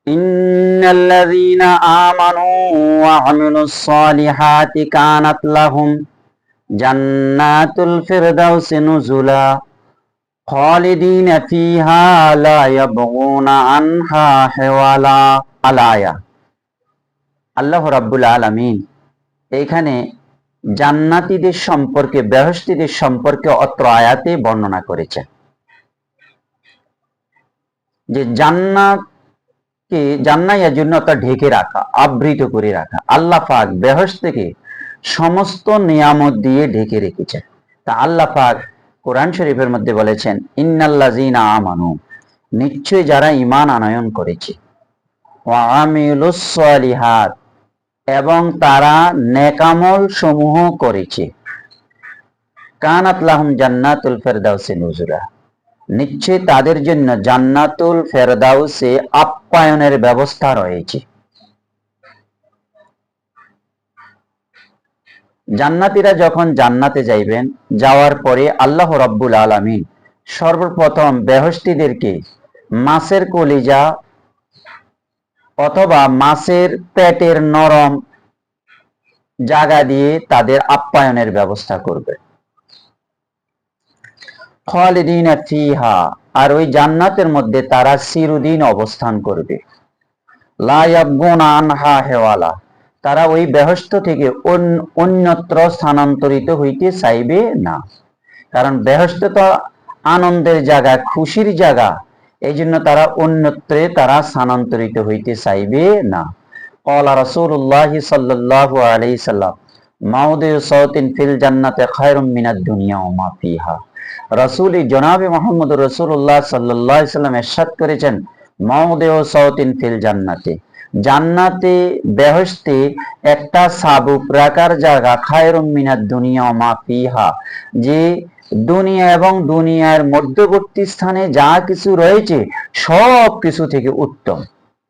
ইন্নাল্লাযীনা আমানু ওয়া আমিলুস সালিহাতি কানাত লাহুম জান্নাতুল ফিরদাউসি নুজুলা খালিদিনা ফিহা লা ইয়াবগুনা আনহা হিওয়ালা। আলায়া। আল্লাহ রাব্বুল আলামিন এইখানে জান্নাতীদের সম্পর্কে, বেহেশতীদের সম্পর্কে অত্র আয়াতে বর্ণনা করেছেন যে জান্নাতকে জান্নাতের জন্য তা ঢেকে রাখা, আবৃত করে রাখা। আল্লাহ পাক বেহেশত থেকে সমস্ত নিয়ামত দিয়ে ঢেকে রেখেছেন। তা আল্লাহ পাক কোরআন শরীফের মধ্যে বলেছেন, ইন্নাল্লাযীনা আমানু, নিশ্চয় যারা ঈমান আনয়ন করেছে, ওয়া আমিলুস সালিহাত, এবং তারা নেকামল সমূহ করেছে, কানাত লাহুম জান্নাতুল ফিরদাউসি নুজুলা, নিশ্চয় তাদের জন্য জান্নাতুল ফেরদাউসে আপ্যায়নের ব্যবস্থা রয়েছে। জান্নাতীরা যখন জান্নাতে যাইবেন, যাওয়ার পরে আল্লাহ রাব্বুল আলামিন সর্বপ্রথম বেহেশতীদেরকে মাছের কলিজা অথবা মাছের পেটের নরম জায়গা দিয়ে তাদের আপ্যায়নের ব্যবস্থা করবে। খালিদিনা ফিহা, আর ওই জান্নাতের মধ্যে তারা চিরদিন অবস্থান করবে। লা ইয়াবগুনা আনহা হিওয়ালা, তারা ওই বেহেশত থেকে অন্যত্র স্থানান্তরিত হইতে চাইবে না। কারণ বেহেশত তো আনন্দের জায়গা, খুশির জায়গা, এই জন্য তারা অন্যত্রে তারা স্থানান্তরিত হইতে চাইবে না। ক্বালা রাসূলুল্লাহ সাল্লাল্লাহু আলাইহি সাল্লাম, মাউদিউ সাওতিন ফিল জান্নাতি খায়রুম মিনাদ দুনিয়া ওয়া মা ফিহা। রাসূল জনাবে মুহাম্মদ রাসূলুল্লাহ সাল্লাল্লাহু আলাইহি সাল্লাম ইরশাদ করেছেন, মাউদিউ সাওতিন ফিল জান্নাতি, জান্নাতে বেহেশতে একটা সাবুক রাখার জায়গা, খায়রুম মিনাদ দুনিয়া ওয়া মা ফিহা, যে দুনিয়া এবং দুনিয়ার মধ্যবর্তী স্থানে যা কিছু রয়েছে সব কিছু থেকে উত্তম।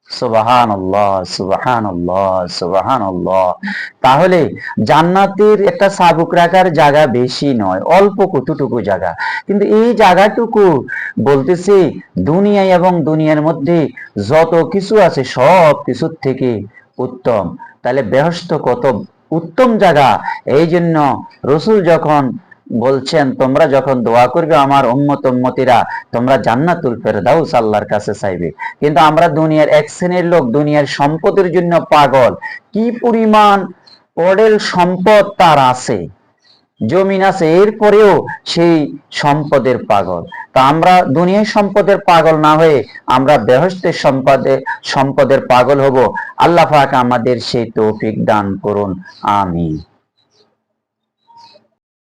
সুবহানাল্লাহ, সুবহানাল্লাহ, সুবহানাল্লাহ। তাহলে জান্নাতের একটা সাবুক রাখার জায়গা বেশি নয়, অল্প কতটুকু জায়গা, কিন্তু এই জায়গাটুকু বলতেছে দুনিয়ায় এবং দুনিয়ার মধ্যে যত কিছু আছে সব কিছুর থেকে উত্তম। তাহলে বেহেশত কত উত্তম জায়গা। এই জন্য রসুল যখন বলছেন, তোমরা যখন দোয়া করবে আমার উম্মতিরা, তোমরা জান্নাতুল ফেরদাউস আল্লাহর কাছে চাইবে। কিন্তু আমরা দুনিয়ার এক শ্রেণীর লোক দুনিয়ার সম্পদের জন্য পাগল। কি পরিমাণ অঢেল সম্পদ তার আছে, জমিন আছে, এরপরেও সেই সম্পদের পাগল। তা আমরা দুনিয়ার সম্পদের পাগল না হয়ে আমরা বেহেশতের সম্পদের পাগল হব। আল্লাহ পাক আমাদের সেই তৌফিক দান করুন, আমিন।